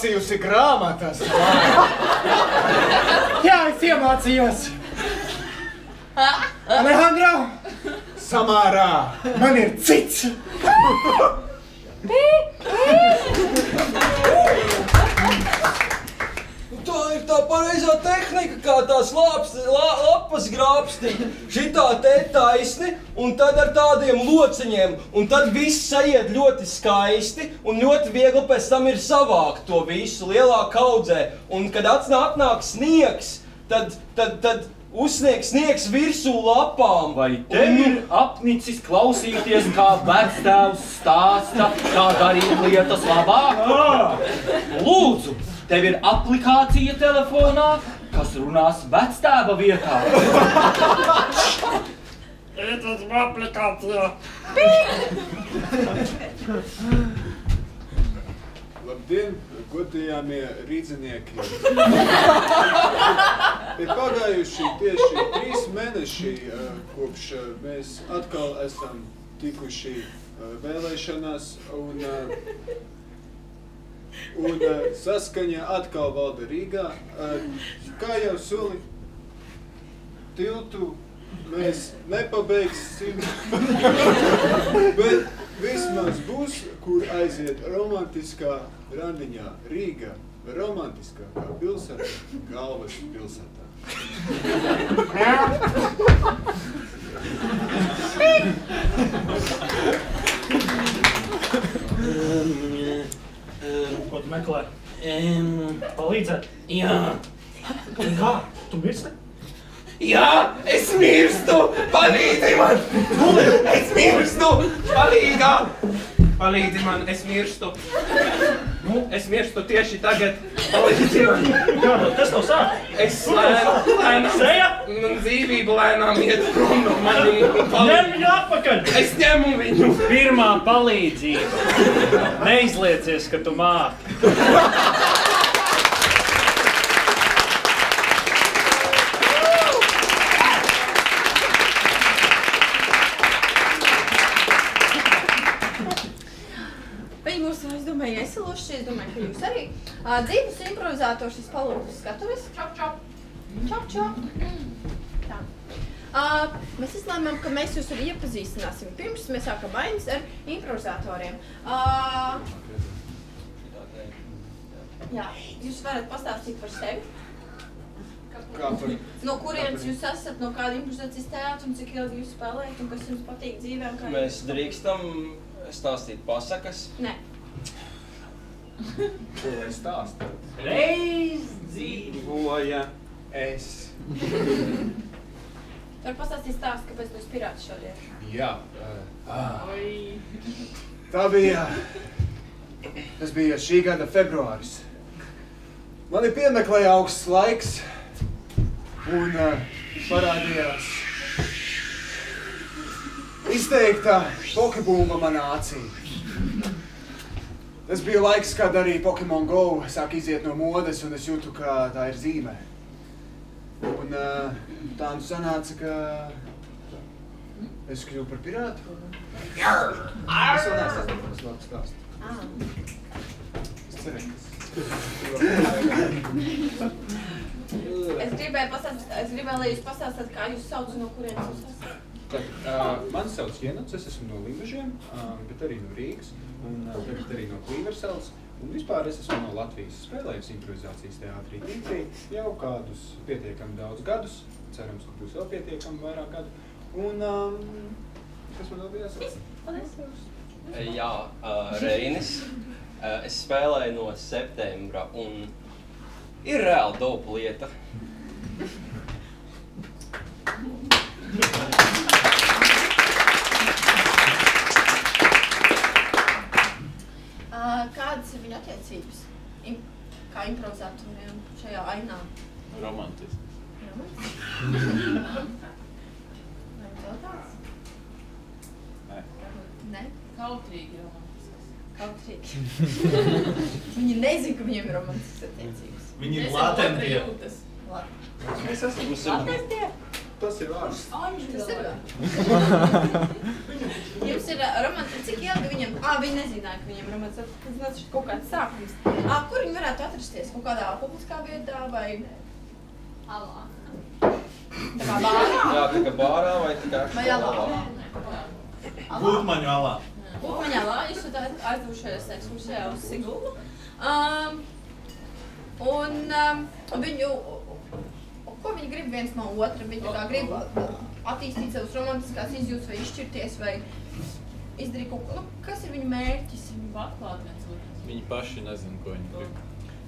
iemācījusi grāmatas. Jā, es iemācījos. Alejandro! Samārā! Man ir cits! Tā ir tā pareizā tehnika, kā tās lapas grābsti. Šitā te taisni, un tad ar tādiem lociņiem. Un tad viss aiziet ļoti skaisti, un ļoti viegli pēc tam ir savākt to visu lielā kaudzē. Un kad atnāk sniegs, tad uzsniegs sniegs virsū lapām. Vai tev ir apnicis klausīties, kā vectēvs stāsta, kā darīt lietas labāk? Lūdzu, tev ir aplikācija telefonā, kas runās vectēva vietā. Esmu aplikācijā. Labdien, godījāmie rīdzinieki. Ir pagājuši tieši 3 mēneši, kopš mēs atkal esam tikuši vēlēšanās, un saskaņa atkal valda Rīgā. Kā jau soli, tiltu mēs nepabeigsim, bet vismaz būs, kur aiziet romantiskā randiņā. Rīga, romantiskākā pilsēta, galvas pilsētā. Ko tu meklē? Palīdzēt? Jā. Kā? Tu mirsti? Jā, es mirstu! Palīdzi man! Es mirstu! Palīgā! Palīdzi man, es mirstu! Es mirstu tieši tagad! Palīdzi man! Jā, kas tev sāk? Es lēnām... Seja? Man dzīvība lēnām iet prom no mani. Ņem viņu atpakaļ! Es ņemu viņu! Pirmā palīdzība. Neizliecies, ka tu māki. Es domāju, ka jūs arī. Dzīves improvizātors es palūdzu skatuves. Čop, čop. Čop, čop. Tā. Mēs izlēmām, ka mēs jūs arī iepazīstināsim. Pirms mēs sākam vainas ar improvizatoriem. Jā, jūs varat pastāstīt par sevi? No kurienes jūs esat, no kāda improvizācijas teātra un cik ilgi jūs spēlējat un kas jums patīk dzīvē? Mēs drīkstam stāstīt pasakas? Nē. Ko lai stāsta? Reiz dzīvoja es. Var pastāstīt stāstu, kāpēc tu esi pirāts šodien? Jā. Tā bija... Tas bija šī gada februāris. Mani piemeklēja augsts laiks un parādījās izteikta pokebūma manā acī. Tas bija laiks, kad arī Pokemon Go sāk iziet no modes, un es jūtu, ka tā ir zīme. Un tā nu sanāca, ka es kļuvu par pirātu. Es vēl neesmu labi stāstu. Es cerēju. Es gribēju, lai jūs pastāstāt, kā jūs sauc no kurienes jūs esat. Mani sauc Jenots, es esmu no Limbažiem, bet arī no Rīgas, un tagad arī no Klīversalas. Un vispār es esmu no Latvijas, spēlējusi improvizācijas teātrī Tītrī jau kādus pietiekami daudz gadus. Cerams, ka būs vēl pietiekami vairāk gadu. Un kas man vēl bija jāsaka? Paldies! Jā, Reinis. Es spēlēju no septembra un ir reāli dopa lieta. Kādas ir viņa attiecības? Kā improvizatoriem šajā ainā? Romantiski. Vai tev tāds? Nē. Nē? Kautrīgi romantisks. Kautrīgi. Viņi nezin, ka viņiem ir romantiskas attiecības. Viņi ir latentie. Latentie? Tas ir vārds. Tas ir Jums ir romans, cik ilgi viņam, viņi nezināja, ka viņam romans, tas nāc kaut kāds sākums. Kur viņi varētu atrasties? Kaut kādā publiskā vietā vai? Alā. Tā kā bārā? Jā, tā kā bārā vai tā kā vai alā? Gultmaņu alā. Gultmaņu alā, jūs esat aizdevušies ekskursijā uz Siguldu. Un viņu, ko viņi grib viens no otra? Viņi tā kā grib attīstīt savus romantiskās izjūtas vai izšķirties vai izdarīt kaut ko. Kas ir viņu mērķis? Viņi atklāt viens otrs. Viņi paši nezin, ko viņi grib.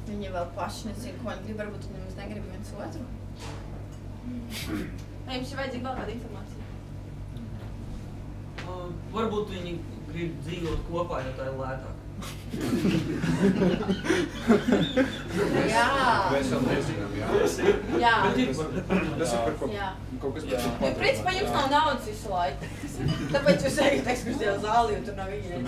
Viņi vēl paši nezin, ko viņi grib. Varbūt viņi nemaz negrib viens otru. Vai jums ir vajadzīga vēl kāda informācija? Varbūt viņi grib dzīvot kopā, jo tā ir lētāk. Jā. Mēs vēl nezinām, jā. Jā. Tas ir par ko? Jā. Kaut kas tāds. Jo principā jums nav naudas visu laiku. Tāpēc jūs ejat ekskursijā uz zāli, jo tur nav viņiem.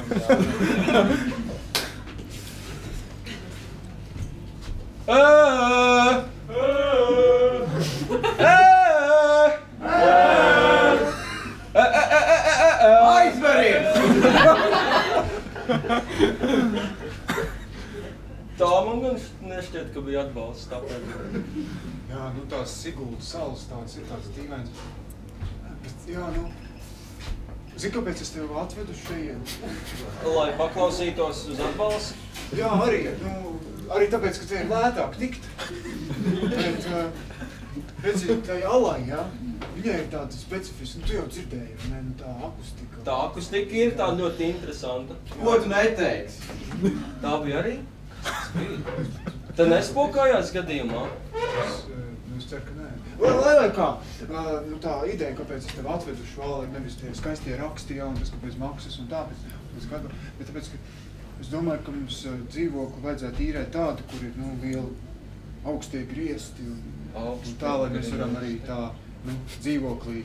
Aizveriet! Tā man gan nešķiet, ka bija atbalsts tāpēc. Jā, nu tās Siguldas salas tāds ir tāds dīvains. Bet, jā, nu... Zini, kāpēc es tevi atvedu šeit? Lai paklausītos uz atbalstu? Jā, arī tāpēc, ka te ir lētāk tikt. Bet, redzi, tai alai, jā, viņai ir tāda specifiska, tu jau dzirdēji, ne, nu tā akustika. Tā akustika ir tā ļoti interesanta. Ko tu neteiksi? Tā bija arī? Te nespokājās gadījumā? Es ceru, ka nē. Lai kā, nu tā ideja, kāpēc es tevi atvedu šo alai, nevis tie skaistie raksti, jā, un tas, kāpēc maksas un tā, bet tāpēc, ka es domāju, ka mums dzīvokli vajadzētu īrēt tādu, kur ir, nu, lieli augstie griesti un tā, lai mēs varam arī tā, nu, dzīvoklī,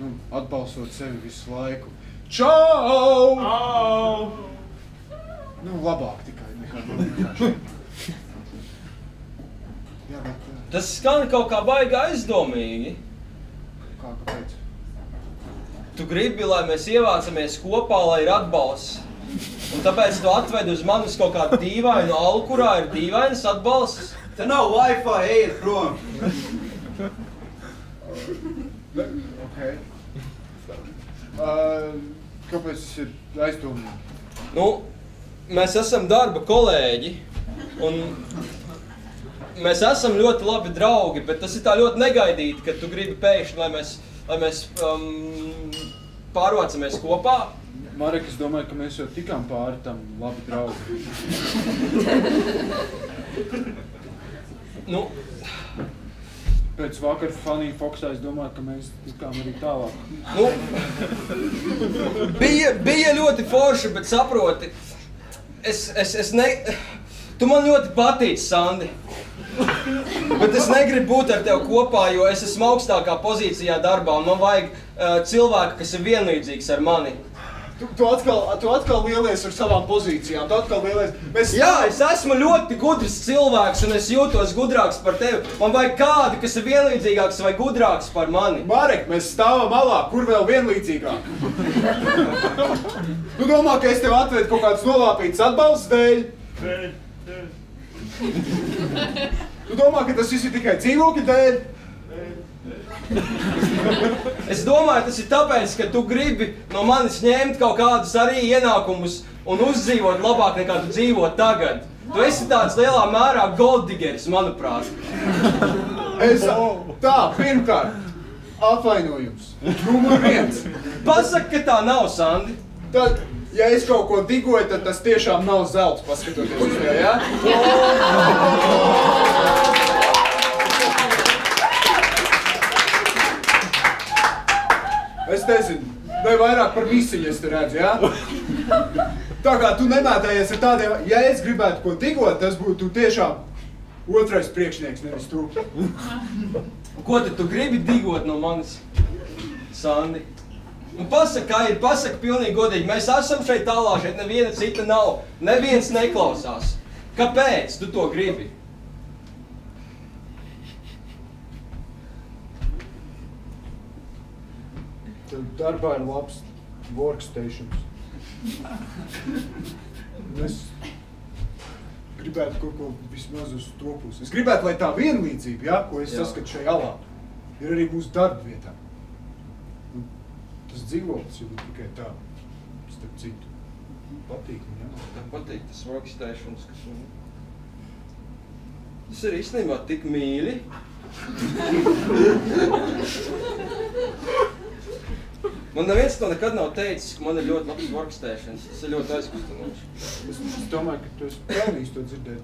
nu, atbalstot sevi visu laiku. Čau! Au! Nu, labāk tikai nekā šeit. Jā, bet... Tas skan kaut kā baigi aizdomīgi. Kāpēc? Tu gribi, lai mēs ievācamies kopā, lai ir atbalsts. Un tāpēc tu atvedi uz manis kaut kādu dīvainu alu, kurā ir dīvainas atbalsts. Te nav Wi-Fi, ejiet prom! Ok. Kāpēc tas ir aizdomīgi? Nu, mēs esam darba kolēģi, un mēs esam ļoti labi draugi, bet tas ir tā ļoti negaidīti, ka tu gribi pēkšņi, lai mēs pārvācamies kopā. Marek, es domāju, ka mēs jau tikām pāri tam labi draugi. Nu, Pēc vakar Fanny Foksā es domāju, ka mēs tikām arī tālāk. nu, bija ļoti forši, bet saproti, tu man ļoti patīc, Sandi. Bet es negribu būt ar tevi kopā, jo es esmu augstākā pozīcijā darbā un man vajag cilvēku, kas ir vienlīdzīgs ar mani. Tu atkal lielies ar savām pozīcijām, tu atkal lielies... Jā, es esmu ļoti gudrs cilvēks un es jūtos gudrāks par tevi. Man vajag kādu, kas ir vienlīdzīgāks vai gudrāks par mani. Marek, mēs stāvam malā, kur vēl vienlīdzīgāk? Tu domā, ka es tev atvedu kaut kādas nolāpītas atbalsts dēļ? Tu domā, ka tas viss ir tikai dzīvokļa dēļ? Es domāju, tas ir tāpēc, ka tu gribi no manis ņemt kaut kādus arī ienākumus un uzdzīvot labāk nekā tu dzīvo tagad. Tu esi tāds lielā mērā golddigeris, manuprāt. Tā, pirmkārt, atvainojums. Numur 1. Pasaki, ka tā nav, Sandi. Tad, ja es kaut ko digoju, tad tas tiešām nav zelts, paskatoties uz tevi, jā? Es nezinu, vai vairāk par misiņu es te redzu, jā? Tā kā tu nemētājies ar tādiem, ja es gribētu ko digot, tas būtu tiešām otrais priekšnieks, nevis tu. Ko tad tu gribi digot no manis, Sandi? Un pasaki, kā ir, pasaki pilnīgi godīgi, mēs esam šeit tālā, šeit neviena cita nav, neviens neklausās. Kāpēc tu to gribi? Tev darbā ir labs workstations. Es gribētu kaut ko vismaz uz to pusi. Es gribētu, lai tā vienlīdzība, ja, ko es saskatu šajā alā, ir arī mūsu darba vietā. Un tas dzīvoklis jau ir tikai tā, starp citu. Patīk man, jā? Man patīk tas workstations, kas man... Tas ir īstenībā tik mīļi. Man neviens to nekad nav teicis, ka man ir ļoti labs workstations. Tas ir ļoti aizkustinoši. Es domāju, ka tu esi pelnījis to dzirdēt.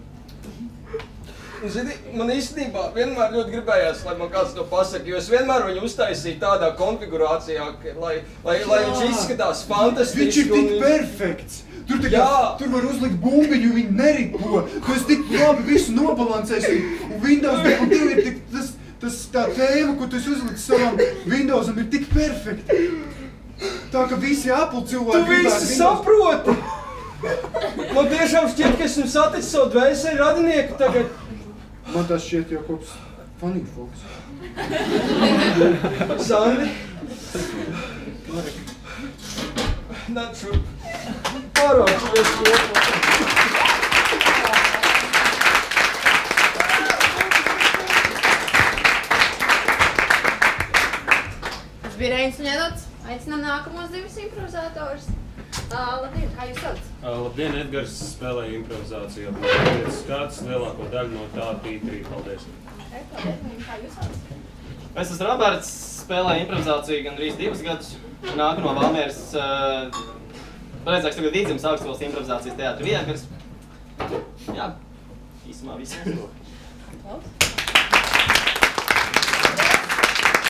Zini, man īstenībā vienmēr ļoti gribējās, lai man kāds to pasaka, jo es vienmēr viņu uztaisīju tādā konfigurācijā, lai viņš izskatās fantastiski. Viņš ir tik perfekts! Tur var uzlikt bumbiņu, viņi neripo. Tu esi tik labi visu nobalansēs un Windows, un tev ir tik tā tēma, ko tu esi uzlicis savam Windowsam, ir tik perfekta. Tā, ka visi Apple cilvēki... Tu visu saproti! Man tiešām šķiet, ka esmu saticis savu dvēseli radinieku tagad. Man tas šķiet jau kaut kas funny folks. Sandi? Nāc šurp. Pārācies kopā. Tas bija Reinis un Edots. Aicinām nākamos divus improvizātors. Labdien, kā jūs sauc? Labdien, Edgars spēlēja improvizāciju. 5 gadus, lielāko daļu no tā P3. Paldies. Paldies, kā jūs sauc? Es esmu Roberts, spēlēju improvizāciju gandrīz 2 gadus. Nāku no Valmieras, pareizāks tagad Vidzemes augstskolas improvizācijas teātra Viegars. Jā, īsumā viss. Klaus?